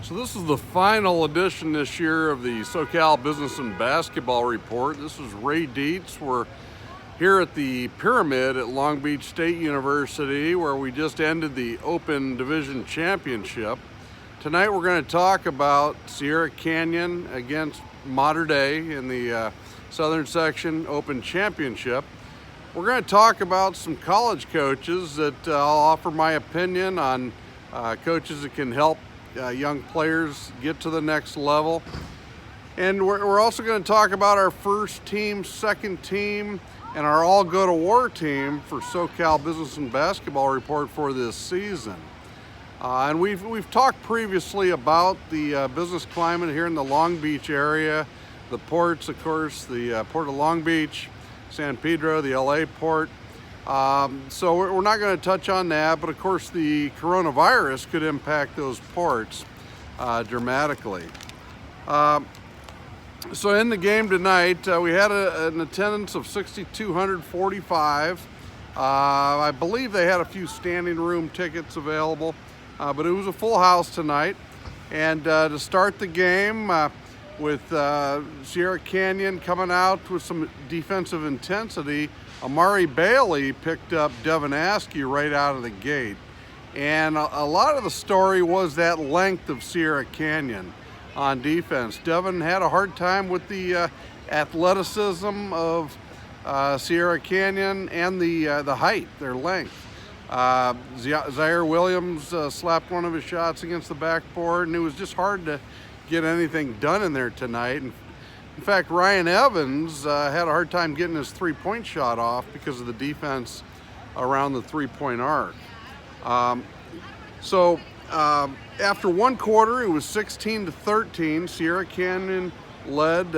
So this is the final edition this year of the SoCal Business and Basketball Report. This is Ray Dietz. We're here at the Pyramid at Long Beach State University, where we just ended the Open Division Championship. Tonight we're going to talk about Ziaire Canyon against Mater Dei in the Southern Section Open Championship. We're going to talk about some college coaches that I'll offer my opinion on, coaches that can help young players get to the next level. And we're also going to talk about our first team, second team, and our all go to war team for SoCal Business and Basketball Report for this season. And we've talked previously about the business climate here in the Long Beach area, the ports, of course, the Port of Long Beach, San Pedro, the LA port. So we're not going to touch on that, but of course the coronavirus could impact those ports dramatically. So in the game tonight, we had an attendance of 6,245. I believe they had a few standing room tickets available, but it was a full house tonight. And to start the game with Ziaire Canyon coming out with some defensive intensity, Amari Bailey picked up Devin Askew right out of the gate. And a lot of the story was that length of Ziaire Canyon on defense. Devin had a hard time with the athleticism of Ziaire Canyon and the height, their length. Ziaire Williams slapped one of his shots against the backboard, and it was just hard to get anything done in there tonight. And in fact, Ryan Evans had a hard time getting his three-point shot off because of the defense around the three-point arc. After one quarter, it was 16-13. Ziaire Canyon led.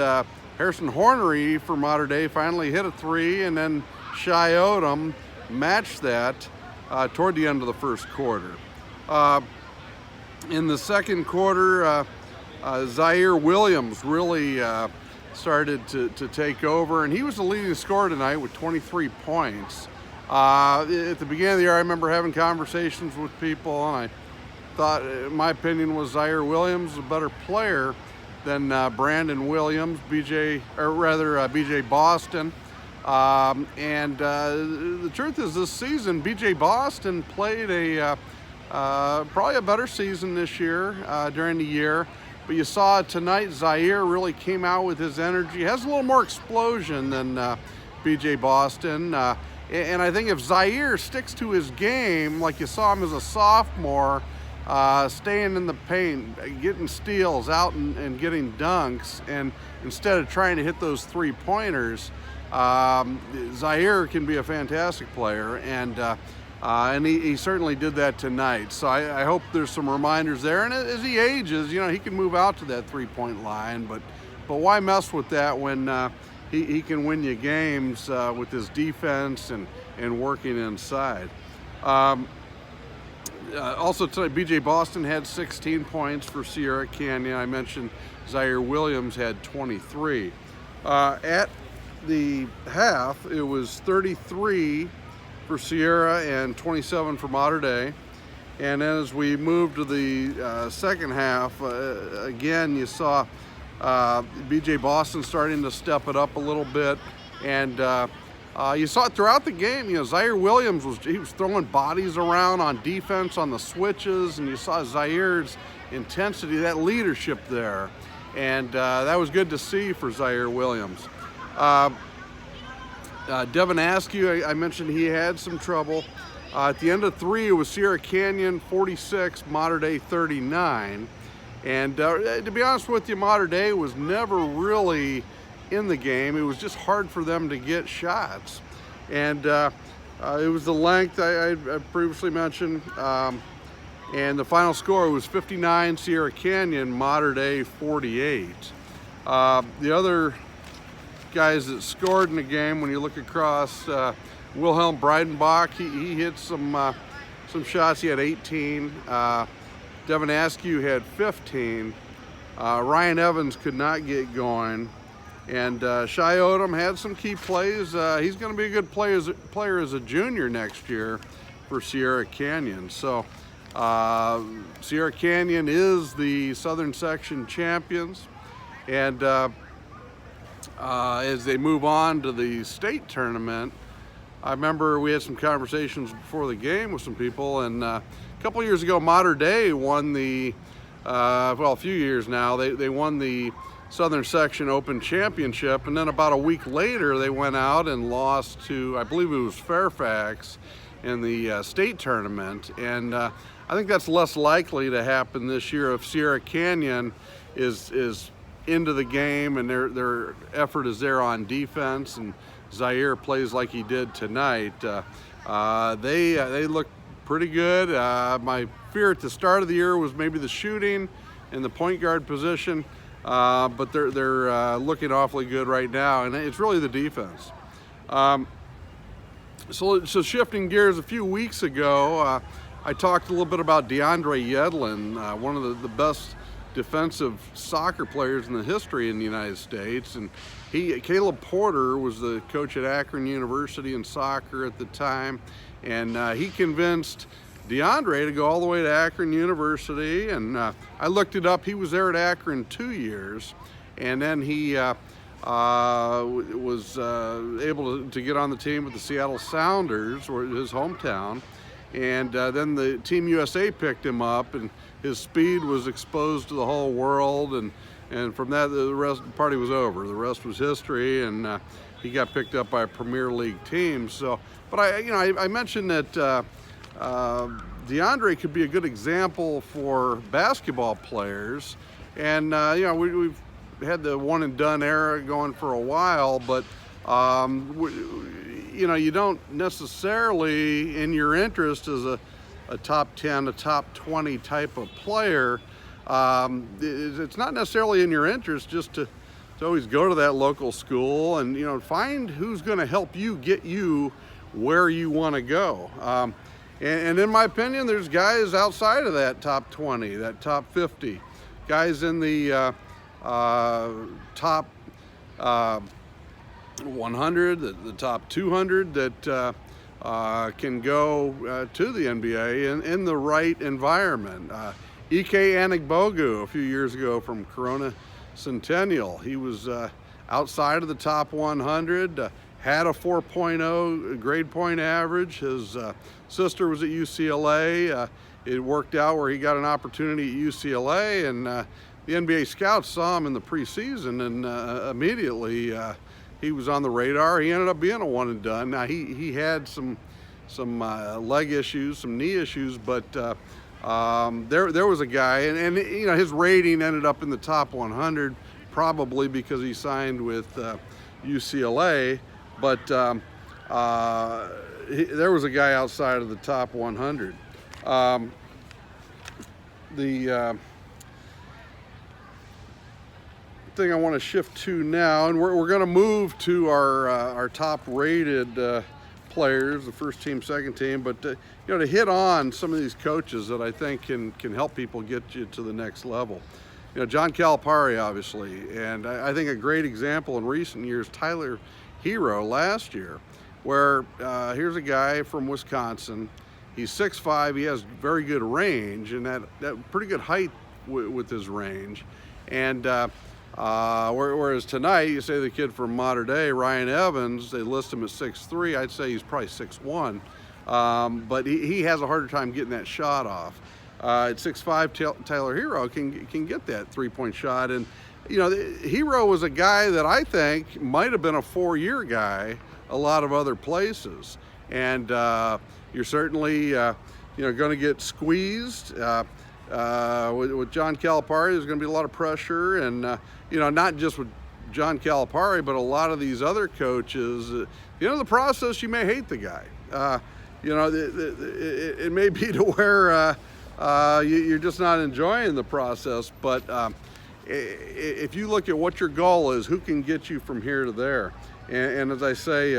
Harrison Hornery for Mater Dei finally hit a three, and then Shai Odom matched that toward the end of the first quarter. In the second quarter, Ziaire Williams really started to take over, and he was the leading scorer tonight with 23 points. At the beginning of the year, I remember having conversations with people, and I thought, in my opinion, was Ziaire Williams a better player than Brandon Williams, BJ Boston. The truth is, this season, BJ Boston played probably a better season this year during the year. But you saw tonight, Ziaire really came out with his energy. He has a little more explosion than BJ Boston. And I think if Ziaire sticks to his game, like you saw him as a sophomore, staying in the paint, getting steals out and getting dunks, and instead of trying to hit those three-pointers, Ziaire can be a fantastic player, and he certainly did that tonight. So I hope there's some reminders there. And as he ages, he can move out to that three-point line, but why mess with that when he can win you games with his defense and working inside. Also tonight, BJ Boston had 16 points for Ziaire Canyon. I mentioned Ziaire Williams had 23. At the half, it was 33 for Ziaire and 27 for Mater Dei. And as we moved to the second half, again, you saw BJ Boston starting to step it up a little bit. And you saw it throughout the game. Ziaire Williams was throwing bodies around on defense on the switches, and you saw Zaire's intensity, that leadership there. And that was good to see for Ziaire Williams. Devin Askew, I mentioned he had some trouble. At the end of three, it was Ziaire Canyon 46, Mater Dei 39. And to be honest with you, Mater Dei was never really in the game. It was just hard for them to get shots. And it was the length I previously mentioned. And the final score was 59, Ziaire Canyon, Mater Dei 48. The other guys that scored in the game, when you look across, Wilhelm Breidenbach, he hit some shots. He had 18. Devin Askew had 15. Ryan Evans could not get going. And Shai Odom had some key plays. He's going to be a good player as a junior next year for Ziaire Canyon. So Sierra Canyon is the Southern Section champions, and as they move on to the state tournament, I remember we had some conversations before the game with some people, and a couple years ago, Mater Dei won the, well, a few years now, they won the Southern Section Open Championship, and then about a week later, they went out and lost to, I believe it was Fairfax, in the state tournament. And I think that's less likely to happen this year if Sierra Canyon is into the game and their effort is there on defense, and Ziaire plays like he did tonight. They look pretty good. My fear at the start of the year was maybe the shooting in the point guard position, but they're looking awfully good right now, and it's really the defense. So shifting gears, a few weeks ago, I talked a little bit about DeAndre Yedlin, one of the best defensive soccer players in the history in the United States. And Caleb Porter was the coach at Akron University in soccer at the time, and he convinced DeAndre to go all the way to Akron University. And I looked it up. He was there at Akron 2 years, and then he was able to get on the team with the Seattle Sounders, or his hometown. And then the Team USA picked him up, and his speed was exposed to the whole world. And from that, the party was over. The rest was history, and he got picked up by a Premier League team. So, but I mentioned that DeAndre could be a good example for basketball players. And we've had the one and done era going for a while, but you don't necessarily, in your interest as a top 10, a top 20 type of player, it's not necessarily in your interest just to always go to that local school and find who's going to help you get you where you want to go. And in my opinion, there's guys outside of that top 20, that top 50, guys in the top 100, the top 200 that can go to the NBA in the right environment. Ike Anigbogu a few years ago from Corona Centennial, he was outside of the top 100, had a 4.0 grade point average. His sister was at UCLA. It worked out where he got an opportunity at UCLA, and the NBA scouts saw him in the preseason, and immediately he was on the radar. He ended up being a one and done. Now he had some leg issues, some knee issues, but there was a guy, and his rating ended up in the top 100, probably because he signed with UCLA. But there was a guy outside of the top 100. The thing I want to shift to now, and we're going to move to our top rated players, the first team, second team, but to hit on some of these coaches that I think can help people get you to the next level. John Calipari, obviously, and I think a great example in recent years, Tyler Hero last year, where here's a guy from Wisconsin. He's 6'5", he has very good range, and that pretty good height with his range. And whereas tonight, you say the kid from Mater Dei, Ryan Evans, they list him at 6'3". I'd say he's probably 6'1", but he has a harder time getting that shot off. At 6'5", Tyler Hero can get that three-point shot. And Hero was a guy that I think might have been a 4-year guy a lot of other places. And you're certainly going to get squeezed. With John Calipari, there's going to be a lot of pressure, and not just with John Calipari, but a lot of these other coaches. The process, you may hate the guy. It may be to where you're just not enjoying the process. But if you look at what your goal is, who can get you from here to there, and as I say,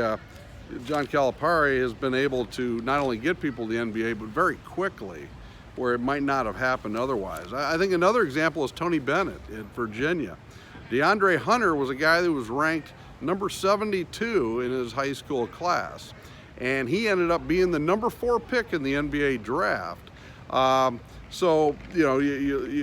John Calipari has been able to not only get people to the NBA, but very quickly, where it might not have happened otherwise. I think another example is Tony Bennett in Virginia. DeAndre Hunter was a guy that was ranked number 72 in his high school class, and he ended up being the number 4 pick in the NBA draft. So,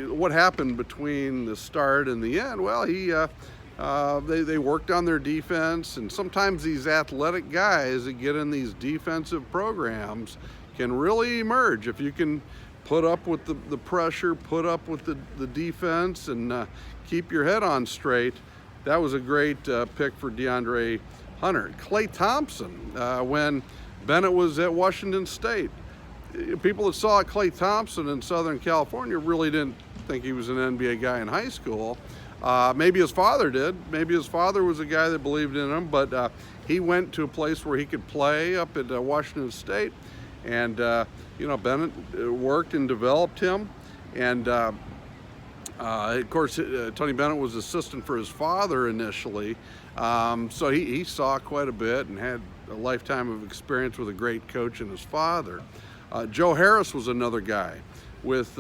what happened between the start and the end? Well, they worked on their defense, and sometimes these athletic guys that get in these defensive programs can really emerge if you can put up with the pressure, put up with the defense, and keep your head on straight. That was a great pick for DeAndre Hunter. Klay Thompson, when Bennett was at Washington State, people that saw Klay Thompson in Southern California really didn't think he was an NBA guy in high school. Maybe his father did. Maybe his father was a guy that believed in him, but he went to a place where he could play up at Washington State, and Bennett worked and developed him. And of course, Tony Bennett was assistant for his father initially, so he saw quite a bit and had a lifetime of experience with a great coach in his father. Joe Harris was another guy with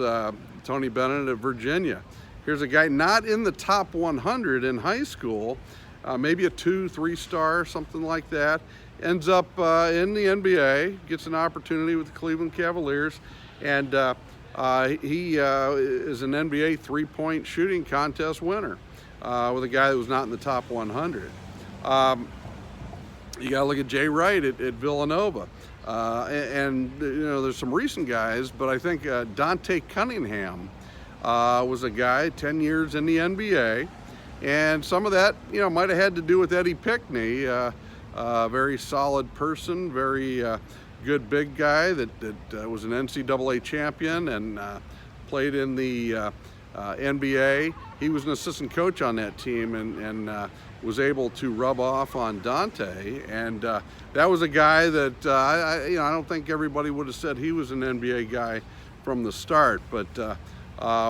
Tony Bennett at Virginia. Here's a guy not in the top 100 in high school, maybe a 2-3 star, something like that. Ends up in the NBA, gets an opportunity with the Cleveland Cavaliers, and he is an NBA three-point shooting contest winner with a guy that was not in the top 100. You got to look at Jay Wright at Villanova. And there's some recent guys, but I think Dante Cunningham was a guy 10 years in the NBA, and some of that might have had to do with Eddie Pickney, very solid person, very good big guy that was an NCAA champion and played in the NBA. He was an assistant coach on that team and was able to rub off on Dante, and that was a guy that I don't think everybody would have said he was an NBA guy from the start, but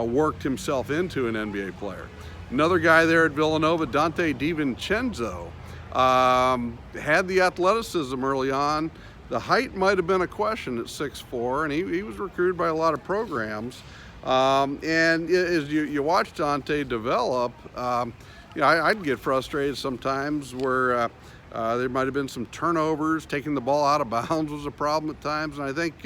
worked himself into an NBA player. Another guy there at Villanova, Dante DiVincenzo, had the athleticism early on. The height might have been a question at 6'4", and he was recruited by a lot of programs. And as you watch Dante develop, I'd get frustrated sometimes where there might have been some turnovers. Taking the ball out of bounds was a problem at times, and I think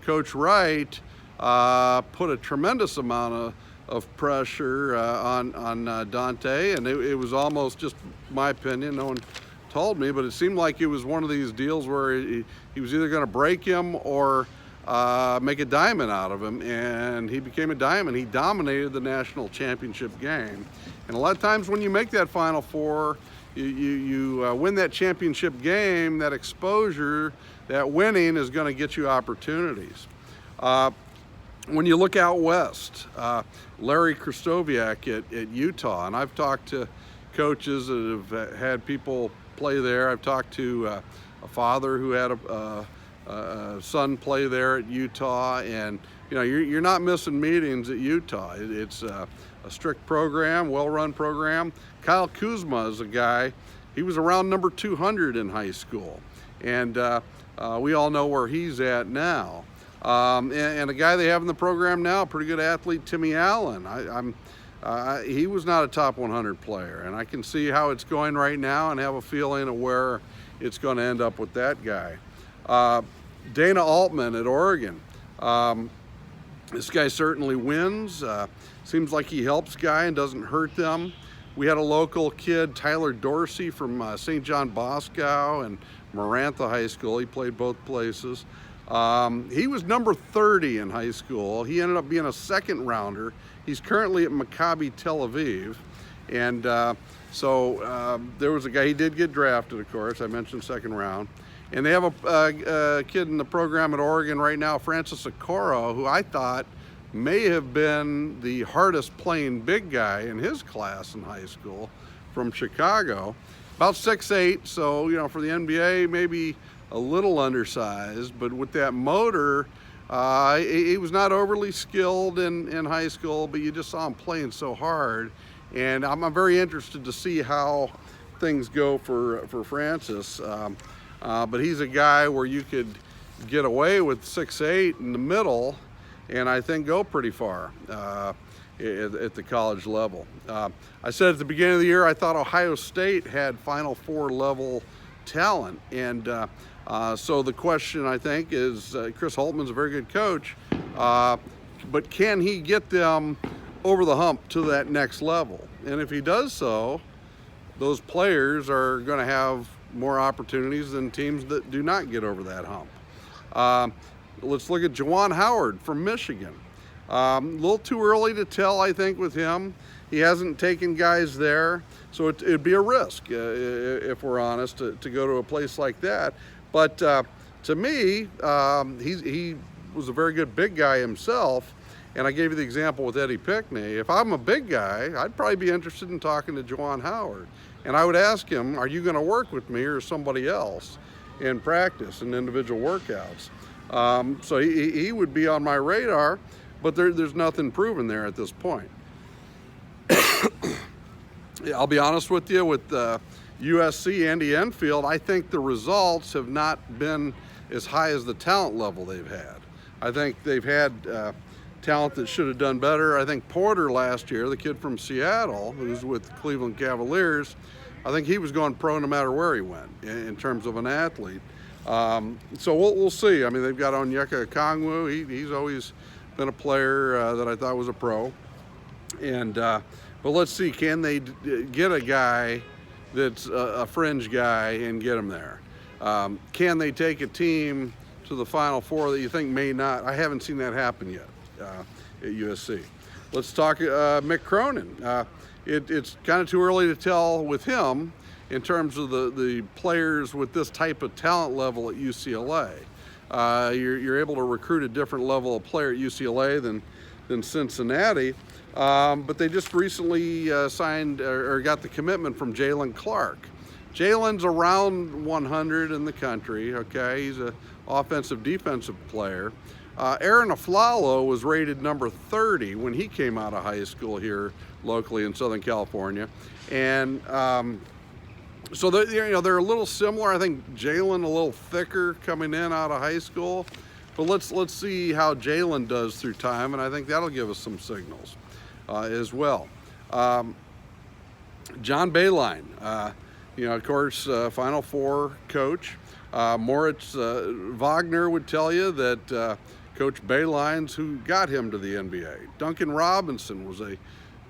Coach Wright put a tremendous amount of pressure on Dante, and it was almost, just my opinion, no one told me, but it seemed like it was one of these deals where he was either going to break him or make a diamond out of him, and he became a diamond. He dominated the national championship game, and a lot of times when you make that Final Four, you win that championship game, that exposure, that winning is going to get you opportunities. When you look out west, Larry Krystkowiak at Utah, and I've talked to coaches that have had people play there. I've talked to a father who had a son play there at Utah, and you're not missing meetings at Utah. It's a strict program, well-run program. Kyle Kuzma is a guy. He was around number 200 in high school, and we all know where he's at now. And a guy they have in the program now, a pretty good athlete, Timmy Allen. He was not a top 100 player, and I can see how it's going right now and have a feeling of where it's going to end up with that guy. Dana Altman at Oregon. This guy certainly wins. Seems like he helps guy and doesn't hurt them. We had a local kid, Tyler Dorsey from St. John Bosco and Marantha High School. He played both places. He was number 30 in high school. He ended up being a second rounder. He's currently at Maccabi Tel Aviv. And so there was a guy, he did get drafted, of course. I mentioned second round. And they have a kid in the program at Oregon right now, Francis Okoro, who I thought may have been the hardest playing big guy in his class in high school, from Chicago. About 6'8", so for the NBA, maybe a little undersized, but with that motor, he was not overly skilled in high school, but you just saw him playing so hard. And I'm very interested to see how things go for Francis. But he's a guy where you could get away with 6'8" in the middle, and I think go pretty far at the college level. I said at the beginning of the year I thought Ohio State had Final Four level talent, and so the question, I think, is Chris Holtman's a very good coach. but can he get them over the hump to that next level? And if he does so, those players are going to have more opportunities than teams that do not get over that hump. Let's look at Juwan Howard from Michigan. A little too early to tell, I think, with him. He hasn't taken guys there, so it'd be a risk, if we're honest, to go to a place like that. But to me, he was a very good big guy himself, and I gave you the example with Eddie Pickney. If I'm a big guy, I'd probably be interested in talking to Juwan Howard, and I would ask him, are you going to work with me or somebody else in practice and individual workouts? So he would be on my radar, but there's nothing proven there at this point. I'll be honest with you, with USC, Andy Enfield, I think the results have not been as high as the talent level they've had. I think they've had talent that should have done better. I think Porter last year, the kid from Seattle, who's with Cleveland Cavaliers, I think he was going pro no matter where he went in terms of an athlete. So we'll see. I mean, they've got Onyeka Okongwu. He's always been a player that I thought was a pro. And but let's see, can they get a guy that's a fringe guy and get him there? Can they take a team to the Final Four that you think may not? I haven't seen that happen yet at USC. Let's talk Mick Cronin. It's kind of too early to tell with him in terms of the players with this type of talent level at UCLA. You're able to recruit a different level of player at UCLA than Cincinnati, but they just recently signed or got the commitment from Jalen Clark. Jalen's around 100 in the country, okay? He's an offensive defensive player. Aaron Aflalo was rated number 30 when he came out of high school here locally in Southern California. And so they're a little similar. I think Jalen a little thicker coming in out of high school. But let's see how Jalen does through time, and I think that'll give us some signals as well. John Beilein, of course, Final Four coach. Moritz Wagner would tell you that Coach Beilein's who got him to the NBA. Duncan Robinson was a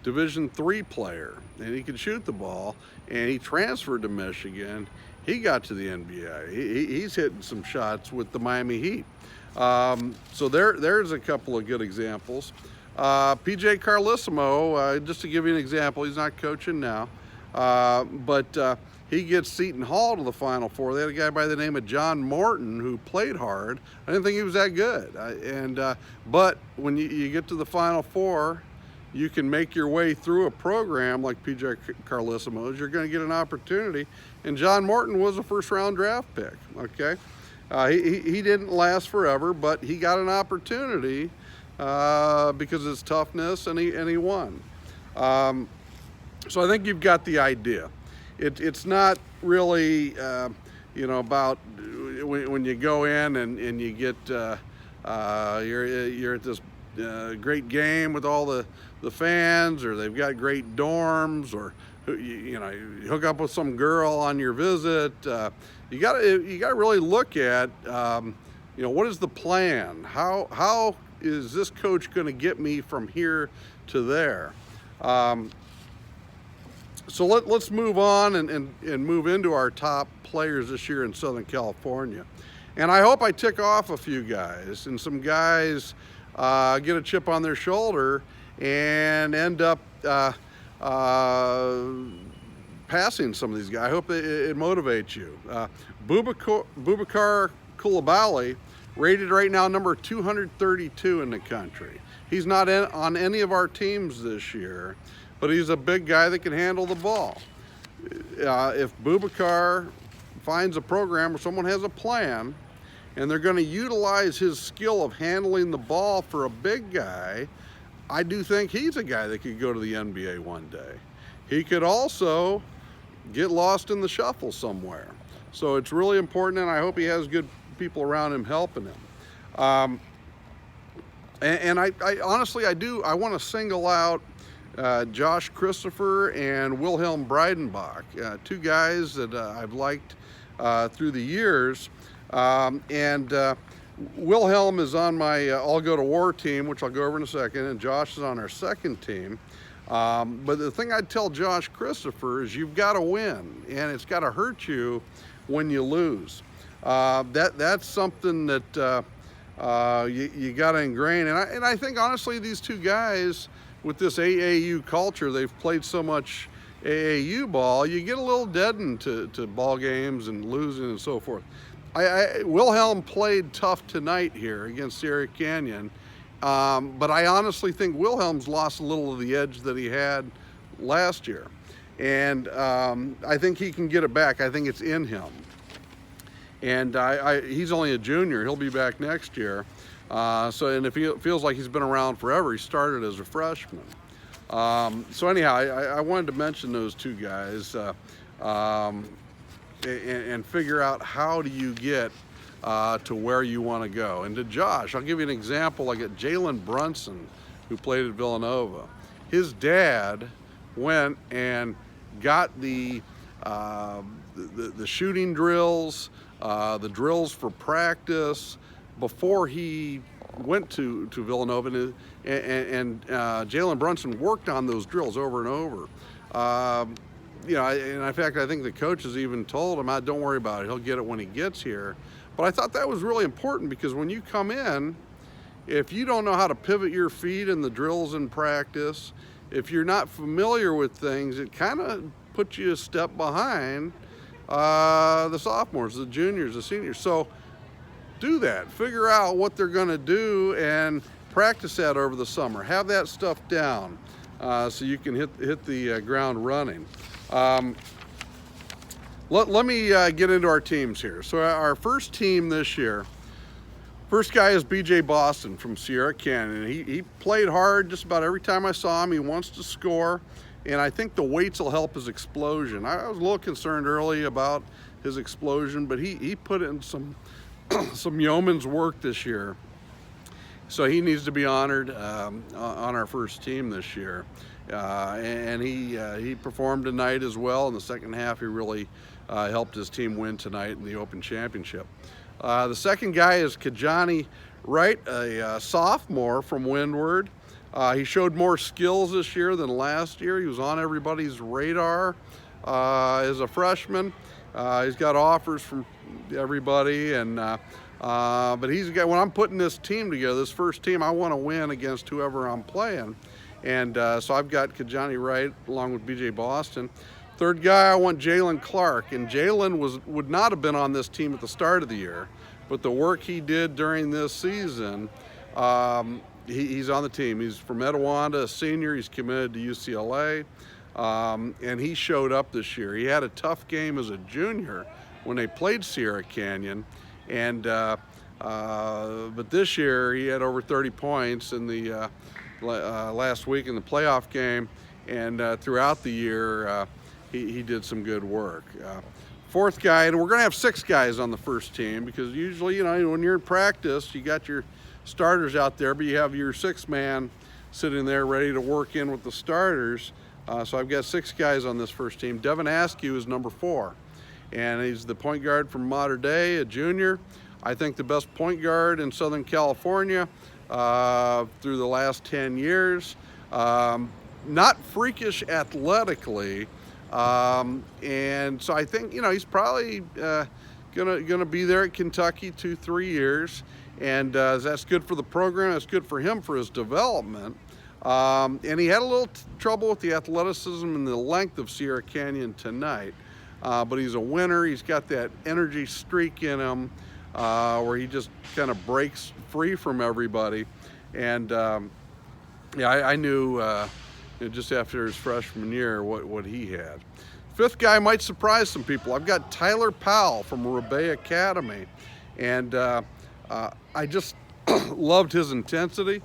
Division III player, and he could shoot the ball, and he transferred to Michigan. He got to the NBA. He's hitting some shots with the Miami Heat. So there's a couple of good examples. PJ Carlissimo, just to give you an example, he's not coaching now, but he gets Seton Hall to the Final Four. They had a guy by the name of John Morton who played hard. I didn't think he was that good. But when you get to the Final Four, you can make your way through a program like PJ Carlissimo's. You're going to get an opportunity. And John Morton was a first-round draft pick, okay? He didn't last forever, but he got an opportunity because of his toughness, and he won. So I think you've got the idea. It's not really, about when you go in and you get, you're at this great game with all the fans, or they've got great dorms, or you hook up with some girl on your visit. You got to really look at, what is the plan? How is this coach going to get me from here to there? So let's move on and move into our top players this year in Southern California. And I hope I tick off a few guys, and some guys get a chip on their shoulder and end up passing some of these guys. I hope it motivates you. Boubacar Coulibaly, rated right now number 232 in the country. He's not on any of our teams this year, but he's a big guy that can handle the ball. If Boubacar finds a program where someone has a plan and they're going to utilize his skill of handling the ball for a big guy, I do think he's a guy that could go to the NBA one day. He could also get lost in the shuffle somewhere. So it's really important, and I hope he has good people around him helping him. And I honestly, I want to single out Josh Christopher and Wilhelm Breidenbach, two guys that I've liked through the years. Wilhelm is on my All Go to War team, which I'll go over in a second, and Josh is on our second team. But the thing I'd tell Josh Christopher is you've got to win, and it's got to hurt you when you lose. That's something that you got to ingrain. And I think, honestly, these two guys, with this AAU culture, they've played so much AAU ball, you get a little deadened to ball games and losing and so forth. Wilhelm played tough tonight here against Ziaire Canyon, but I honestly think Wilhelm's lost a little of the edge that he had last year. And I think he can get it back. I think it's in him. And he's only a junior. He'll be back next year. And if he feels like he's been around forever, he started as a freshman. So anyhow, I wanted to mention those two guys and figure out how do you get to where you want to go. And to Josh, I'll give you an example. Like at Jalen Brunson, who played at Villanova. His dad went and got the shooting drills, the drills for practice before he went to Villanova, and Jalen Brunson worked on those drills over and over. And in fact, I think the coaches even told him, don't worry about it, he'll get it when he gets here. But I thought that was really important, because when you come in, if you don't know how to pivot your feet in the drills in practice, if you're not familiar with things, it kind of puts you a step behind the sophomores, the juniors, the seniors. So do that. Figure out what they're going to do and practice that over the summer. Have that stuff down so you can hit the ground running. Let me get into our teams here. So our first team this year, first guy is BJ Boston from Ziaire Canyon. He played hard just about every time I saw him. He wants to score, and I think the weights will help his explosion. I was a little concerned early about his explosion, but he put in some yeoman's work this year. So he needs to be honored on our first team this year. And he performed tonight as well. In the second half, he really helped his team win tonight in the Open Championship. The second guy is Kajani Wright, a sophomore from Windward. He showed more skills this year than last year. He was on everybody's radar as a freshman. He's got offers from everybody, but he's got. When I'm putting this team together, this first team, I want to win against whoever I'm playing, and so I've got Kajani Wright along with BJ Boston. Third guy, I want Jalen Clark, and Jalen would not have been on this team at the start of the year, but the work he did during this season, he's on the team. He's from Etiwanda, a senior. He's committed to UCLA, and he showed up this year. He had a tough game as a junior when they played Ziaire Canyon, and but this year he had over 30 points in the last week in the playoff game, and throughout the year he did some good work. Fourth guy, and we're going to have 6 guys on the first team, because usually, when you're in practice, you got your starters out there, but you have your 6th man sitting there ready to work in with the starters. So I've got 6 guys on this first team. Devin Askew is number 4, and he's the point guard from Mater Dei, a junior. I think the best point guard in Southern California through the last 10 years. Not freakish athletically, and so I think he's probably gonna be there at Kentucky 2-3 years, and that's good for the program. That's good for him for his development. And he had a little trouble with the athleticism and the length of Ziaire Canyon tonight, but he's a winner. He's got that energy streak in him where he just kind of breaks free from everybody. And I knew just after his freshman year what he had. Fifth guy might surprise some people. I've got Tyler Powell from Rebay Academy, and I just loved his intensity.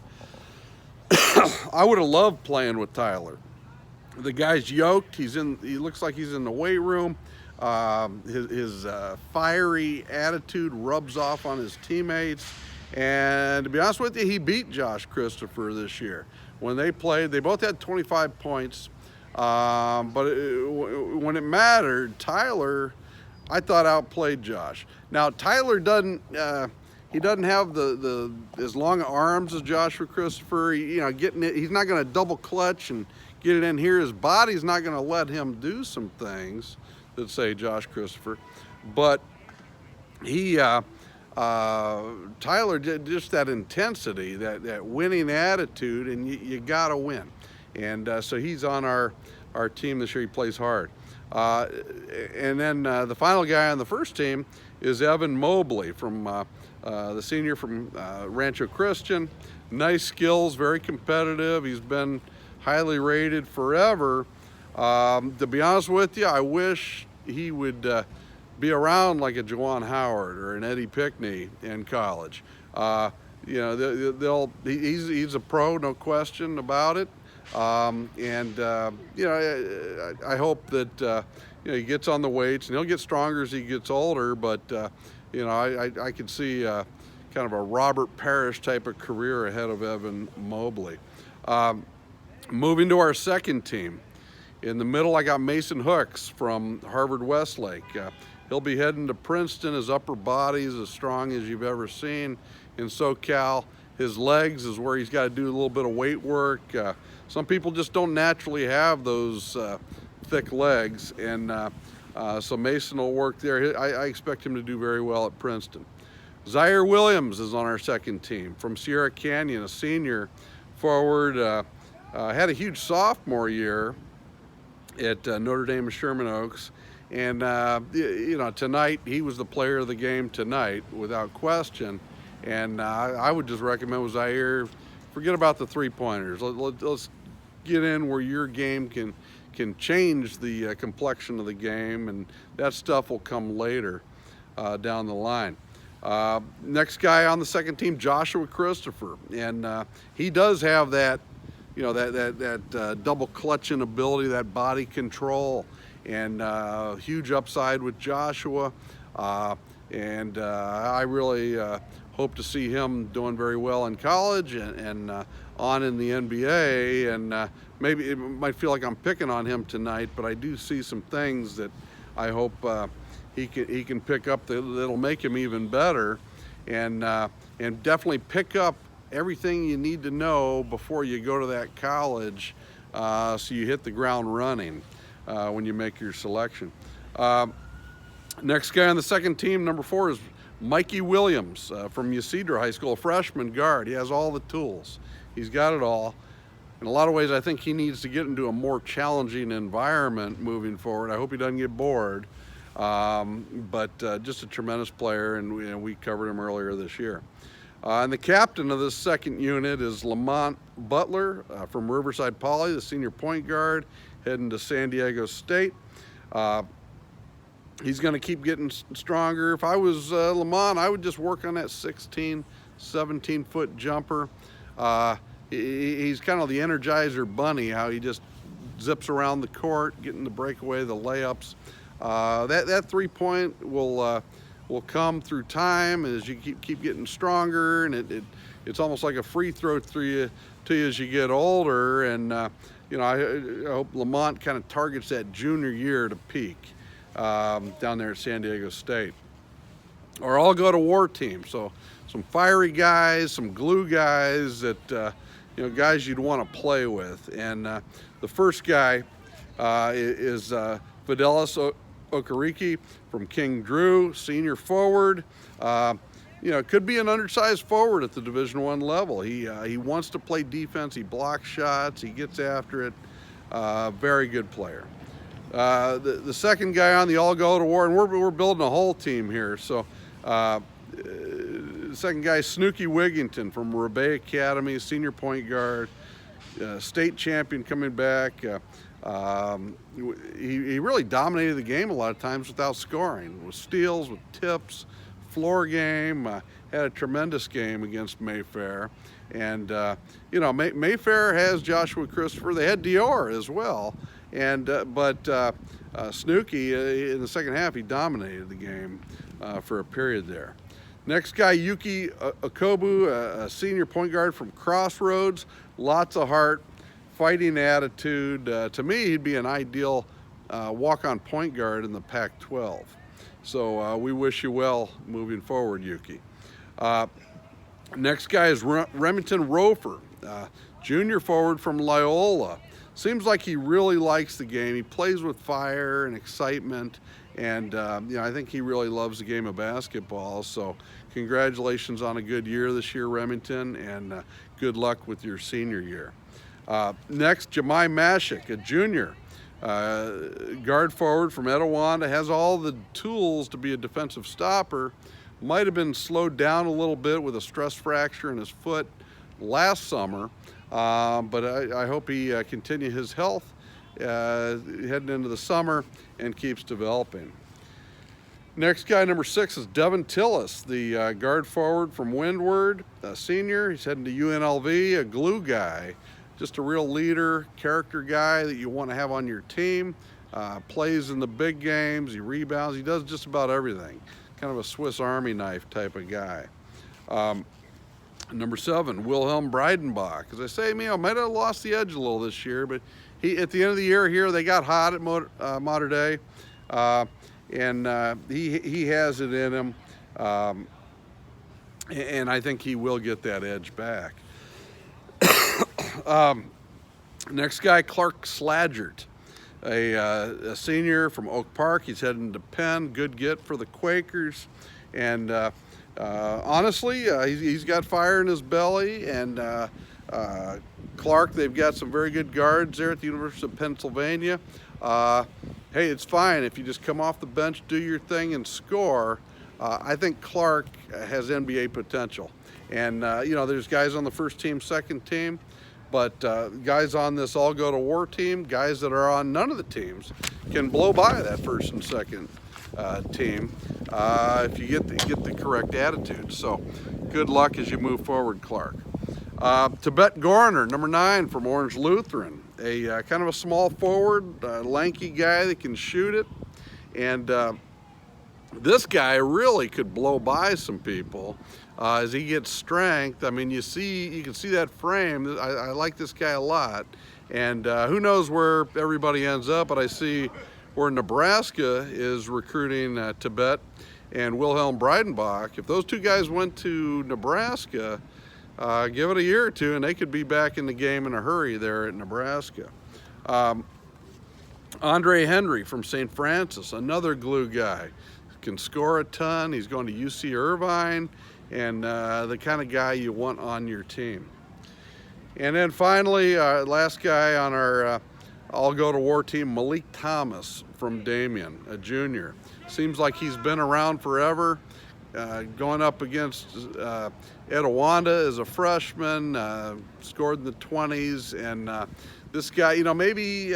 I would have loved playing with Tyler. The guy's yoked. He looks like he's in the weight room. His fiery attitude rubs off on his teammates. And to be honest with you, he beat Josh Christopher this year. When they played, they both had 25 points. But when it mattered, Tyler, I thought, outplayed Josh. Now, Tyler doesn't, He doesn't have the as long arms as Joshua Christopher. Getting it, he's not going to double clutch and get it in here. His body's not going to let him do some things that say Josh Christopher, but he Tyler did just that intensity, that winning attitude, and you got to win. And so he's on our team this year. He plays hard. And then the final guy on the first team is Evan Mobley, from the senior from Rancho Christian. Nice skills, very competitive. He's been highly rated forever. To be honest with you, I wish he would be around like a Juwan Howard or an Eddie Pickney in college. He's a pro, no question about it. I hope that he gets on the weights, and he'll get stronger as he gets older. But I could see kind of a Robert Parrish type of career ahead of Evan Mobley. Moving to our second team, in the middle I got Mason Hooks from Harvard Westlake. He'll be heading to Princeton. His upper body is as strong as you've ever seen in SoCal. His legs is where he's got to do a little bit of weight work. Some people just don't naturally have those thick legs, and so Mason will work there. I expect him to do very well at Princeton. Ziaire Williams is on our second team from Sierra Canyon, a senior forward. Had a huge sophomore year at Notre Dame of Sherman Oaks, and tonight he was the player of the game tonight without question. And I would just recommend with Ziaire, forget about the three-pointers. Let's get in where your game can change the complexion of the game, and that stuff will come later down the line. Next guy on the second team, Joshua Christopher, and he does have that, that double clutching ability, that body control, and huge upside with Joshua. And I really hope to see him doing very well in college and on in the NBA. And maybe it might feel like I'm picking on him tonight, but I do see some things that I hope he can pick up that'll make him even better, and definitely pick up everything you need to know before you go to that college, so you hit the ground running when you make your selection. Next guy on the second team, number 4, is Mikey Williams from Ysidro High School, a freshman guard. He has all the tools. He's got it all. In a lot of ways, I think he needs to get into a more challenging environment moving forward. I hope he doesn't get bored. But just a tremendous player, and we covered him earlier this year. And the captain of this second unit is Lamont Butler from Riverside Poly, the senior point guard, heading to San Diego State. He's going to keep getting stronger. If I was Lamont, I would just work on that 16, 17-foot jumper. He's kind of the Energizer Bunny, how he just zips around the court, getting the breakaway, the layups. That three-point will come through time as you keep getting stronger, and it's almost like a free throw to you as you get older. And I hope Lamont kind of targets that junior year to peak down there at San Diego State. Or I'll go to war team. So some fiery guys, some glue guys that guys you'd want to play with. And the first guy is Fidelis Okereke from King Drew, senior forward. Could be an undersized forward at the Division I level. He wants to play defense. He blocks shots. He gets after it. Very good player. The second guy on the all go to war, and we're building a whole team here. So the second guy is Snooky Wigington from Rebay Academy, senior point guard, state champion coming back. He really dominated the game a lot of times without scoring, with steals, with tips, floor game. Had a tremendous game against Mayfair. And, Mayfair has Joshua Christopher. They had Dior as well. And but Snooky, in the second half, he dominated the game for a period there. Next guy, Yuki Okobu, a senior point guard from Crossroads. Lots of heart, fighting attitude. To me, he'd be an ideal walk-on point guard in the Pac-12. So we wish you well moving forward, Yuki. Next guy is Remington Rofer, junior forward from Loyola. Seems like he really likes the game. He plays with fire and excitement, and I think he really loves the game of basketball. So congratulations on a good year this year, Remington, and good luck with your senior year. Next, Jemai Mashik, a junior. Guard forward from Etiwanda, has all the tools to be a defensive stopper. Might have been slowed down a little bit with a stress fracture in his foot last summer, but I hope he continues his health heading into the summer and keeps developing. Next guy, number 6, is Devin Tillis, the guard forward from Windward, a senior. He's heading to UNLV, a glue guy, just a real leader, character guy that you want to have on your team. Plays in the big games, he rebounds, he does just about everything. Kind of a Swiss Army knife type of guy. Number 7, Wilhelm Breidenbach. As I say, might have lost the edge a little this year, but at the end of the year here, they got hot at Mater Dei, and he has it in him, and I think he will get that edge back. Next guy, Clark Slagert, a senior from Oak Park. He's heading to Penn. Good get for the Quakers, and honestly, he's got fire in his belly. And Clark, they've got some very good guards there at the University of Pennsylvania. Hey, it's fine if you just come off the bench, do your thing, and score. I think Clark has NBA potential, and there's guys on the first team, second team. But guys on this all-go-to-war team, guys that are on none of the teams, can blow by that first and second team if you get the correct attitude. So good luck as you move forward, Clark. Tibet Gorner, number 9 from Orange Lutheran, a kind of a small forward, lanky guy that can shoot it. And this guy really could blow by some people. As he gets strength, I mean, you can see that frame. I like this guy a lot, and who knows where everybody ends up. But I see where Nebraska is recruiting Tibet and Wilhelm Breidenbach. If those two guys went to Nebraska, give it a year or two, and they could be back in the game in a hurry there at Nebraska. Andre Henry from St. Francis, another glue guy, can score a ton. He's going to UC Irvine, and the kind of guy you want on your team. And then finally, last guy on our all-go-to-war team, Malik Thomas from Damien, a junior. Seems like he's been around forever, going up against Etiwanda as a freshman, scored in the 20s, and this guy, maybe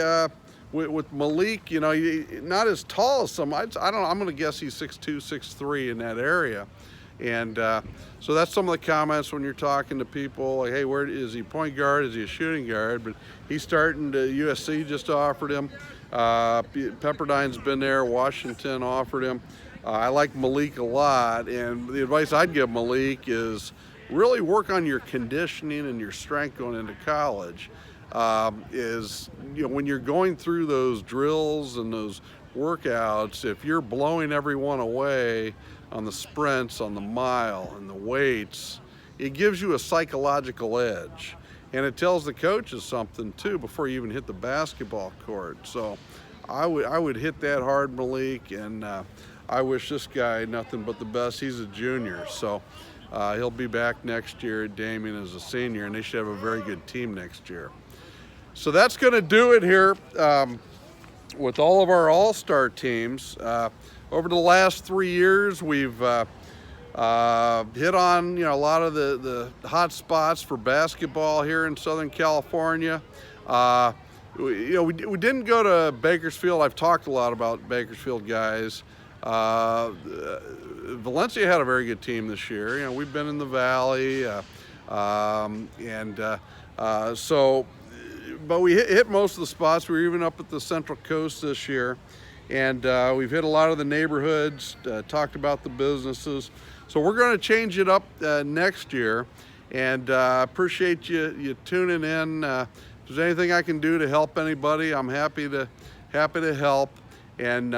with Malik, not as tall as some. I don't know, I'm going to guess he's 6'2", 6'3" in that area. And so that's some of the comments when you're talking to people, like, hey, where is he, point guard, is he a shooting guard? But he's starting to, USC just offered him. Pepperdine's been there, Washington offered him. I like Malik a lot, and the advice I'd give Malik is really work on your conditioning and your strength going into college. When you're going through those drills and those workouts, if you're blowing everyone away on the sprints, on the mile, and the weights, it gives you a psychological edge. And it tells the coaches something too before you even hit the basketball court. So I would hit that hard, Malik, and I wish this guy nothing but the best. He's a junior, so he'll be back next year at Damien as a senior, and they should have a very good team next year. So that's going to do it here with all of our all-star teams. Over the last 3 years, we've hit on a lot of the hot spots for basketball here in Southern California. We didn't go to Bakersfield. I've talked a lot about Bakersfield guys. Valencia had a very good team this year. We've been in the Valley, but we hit most of the spots. We were even up at the Central Coast this year. And we've hit a lot of the neighborhoods, talked about the businesses. So we're going to change it up next year, and appreciate you tuning in. If there's anything I can do to help anybody, I'm happy to help. And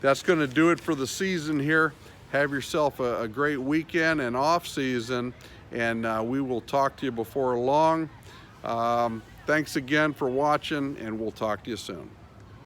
that's going to do it for the season here. Have yourself a great weekend and off season, and we will talk to you before long. Thanks again for watching, and we'll talk to you soon.